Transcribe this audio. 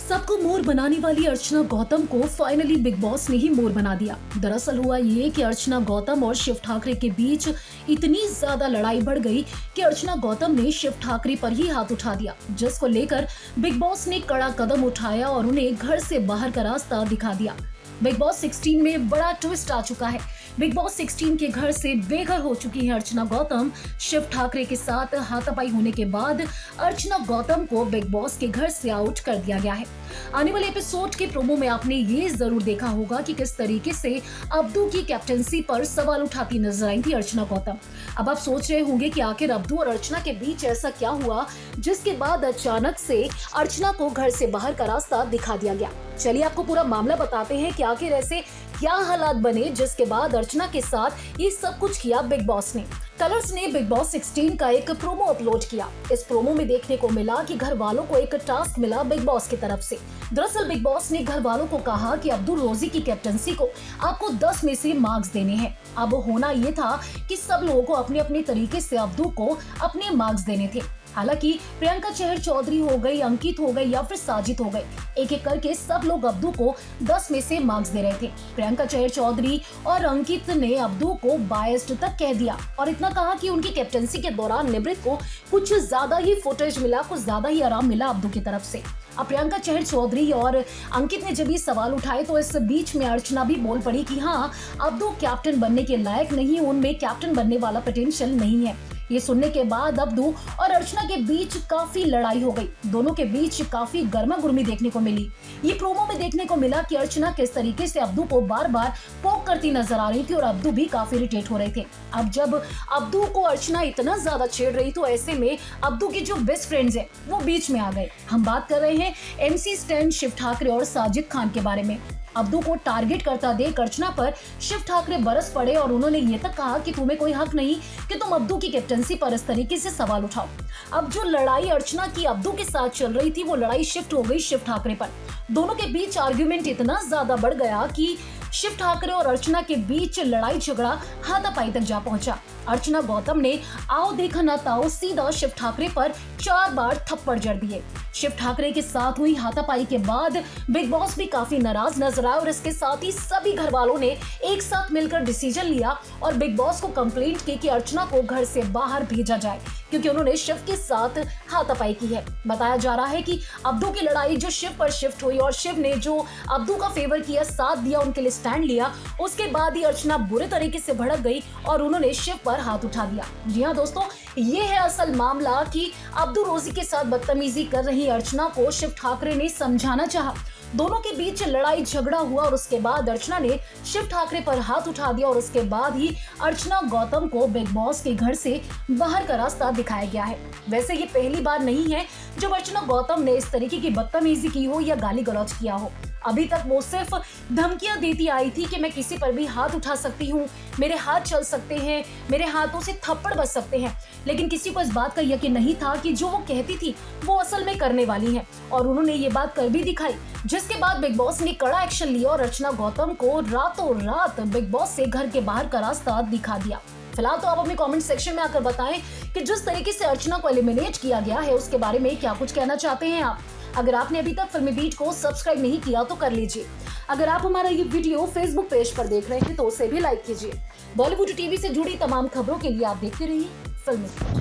सबको मोर बनाने वाली अर्चना गौतम को फाइनली बिग बॉस ने ही मोर बना दिया। दरअसल हुआ ये कि अर्चना गौतम और शिव ठाकरे के बीच इतनी ज्यादा लड़ाई बढ़ गई कि अर्चना गौतम ने शिव ठाकरे पर ही हाथ उठा दिया, जिसको लेकर बिग बॉस ने कड़ा कदम उठाया और उन्हें घर से बाहर का रास्ता दिखा दिया। बिग बॉस 16 में बड़ा ट्विस्ट आ चुका है। बिग बॉस 16 के घर से बेघर हो चुकी है अर्चना गौतम। शिव ठाकरे के साथ हाथापाई होने के बाद अर्चना गौतम को बिग बॉस के घर से आउट कर दिया गया है। आने वाले एपिसोड के प्रोमो में आपने ये जरूर देखा होगा कि किस तरीके से अब्दू की कैप्टनसी पर सवाल उठाती नजर आई थी अर्चना गौतम। अब आप सोच रहे होंगे कि आखिर अब्दू और अर्चना के बीच ऐसा क्या हुआ जिसके बाद अचानक से अर्चना को घर से बाहर का रास्ता दिखा दिया गया। चलिए आपको पूरा मामला बताते हैं कि आखिर ऐसे क्या हालात बने जिसके बाद अर्चना के साथ ये सब कुछ किया बिग बॉस ने। कलर्स ने बिग बॉस 16 का एक प्रोमो अपलोड किया। इस प्रोमो में देखने को मिला कि घर वालों को एक टास्क मिला बिग बॉस की तरफ से। दरअसल बिग बॉस ने घर वालों को कहा कि अब्दुल रोजी की कैप्टनसी को आपको 10 में से मार्क्स देने हैं। अब होना ये था कि सब लोगों को अपने अपने तरीके से अब्दू को अपने मार्क्स देने थे। हालांकि प्रियंका चहर चौधरी हो गई, अंकित हो गई या फिर साजिद हो गए, एक एक करके सब लोग अब्दू को 10 में से मार्क्स दे रहे थे। प्रियंका चहर चौधरी और अंकित ने अब्दू को बायस्ड तक कह दिया और इतना कहा कि उनकी कैप्टनसी के दौरान निमृत को कुछ ज्यादा ही फुटेज मिला, कुछ ज्यादा ही आराम मिला अब्दू की तरफ से। अब प्रियंका चहर चौधरी और अंकित ने जब ये सवाल उठाए तो इस बीच में अर्चना भी बोल पड़ी कि हाँ, अब्दू कैप्टन बनने के लायक नहीं, उनमें कैप्टन बनने वाला पोटेंशियल नहीं है। ये सुनने के बाद अब्दू और अर्चना के बीच काफी लड़ाई हो गई। दोनों के बीच काफी गर्मागर्मी देखने को मिली। ये प्रोमो में देखने को मिला कि अर्चना किस तरीके से अब्दू को बार बार पोक करती नजर आ रही थी और अब्दू भी काफी इरिटेट हो रहे थे। अब जब अब्दू को अर्चना इतना ज्यादा छेड़ रही तो ऐसे में अब्दू के जो बेस्ट फ्रेंड्स हैं वो बीच में आ गए। हम बात कर रहे हैं MC स्टैन, शिव ठाकरे और साजिद खान के बारे में। अब्दू को टारगेट करता देख अर्चना पर शिव ठाकरे बरस पड़े और उन्होंने ये तक कहा कि तुम्हें कोई हक नहीं कि तुम अब्दू की कैप्टनसी पर इस तरीके से सवाल उठाओ। अब जो लड़ाई अर्चना की अब्दू के साथ चल रही थी वो लड़ाई शिफ्ट हो गई शिव ठाकरे पर। दोनों के बीच आर्ग्यूमेंट इतना ज्यादा बढ़ गया कि शिव ठाकरे और अर्चना के बीच लड़ाई झगड़ा हाथापाई तक जा पहुंचा। अर्चना गौतम ने आओ देखा ना ताओ सीधा शिव ठाकरे पर 4 बार थप्पड़ जड़ दिए। शिव ठाकरे के साथ हुई हाथापाई के बाद बिग बॉस भी काफी नाराज नजर आए और इसके साथ ही सभी घर वालों ने एक साथ मिलकर डिसीजन लिया और बिग बॉस को कंप्लेंट की कि अर्चना को घर से बाहर भेजा जाए क्योंकि उन्होंने शिव के साथ हाथापाई की है। बताया जा रहा है कि अब्दू की लड़ाई जो शिव पर शिफ्ट हुई और शिव ने जो अब्दू का फेवर किया, साथ दिया, उनके लिए स्टैंड लिया, उसके बाद ही अर्चना बुरे तरीके से भड़क गई और उन्होंने शिव पर हाथ उठा दिया। जी हाँ दोस्तों, ये है असल मामला कि अब्दू रोजी के साथ बदतमीजी कर रही अर्चना को शिव ठाकरे ने समझाना चाहा। दोनों के बीच लड़ाई झगड़ा हुआ और उसके बाद अर्चना ने शिव ठाकरे पर हाथ उठा दिया और उसके बाद ही अर्चना गौतम को बिग बॉस के घर से बाहर का रास्ता दिखाया गया है। वैसे ये पहली बार नहीं है जब अर्चना गौतम ने इस तरीके की बदतमीजी की हो या गाली गलौज किया हो। अभी तक वो सिर्फ धमकियां देती आई थी कि मैं किसी पर भी हाथ उठा सकती हूँ, मेरे हाथ चल सकते हैं, मेरे हाथों से थप्पड़ बज सकते हैं, लेकिन किसी को इस बात का यकीन नहीं था कि जो वो कहती थी वो असल में करने वाली है और उन्होंने ये बात कर भी दिखाई, जिसके बाद बिग बॉस ने कड़ा एक्शन लिया और अर्चना गौतम को रातों रात बिग बॉस से घर के बाहर का रास्ता दिखा दिया। फिलहाल तो आप अपने कमेंट सेक्शन में आकर बताएं कि जिस तरीके से अर्चना को एलिमिनेट किया गया है उसके बारे में क्या कुछ कहना चाहते हैं आप। अगर आपने अभी तक फिल्मी बीट को सब्सक्राइब नहीं किया तो कर लीजिए। अगर आप हमारा ये वीडियो फेसबुक पेज पर देख रहे हैं तो उसे भी लाइक कीजिए। बॉलीवुड टीवी से जुड़ी तमाम खबरों के लिए आप देखते रहिए फिल्मी।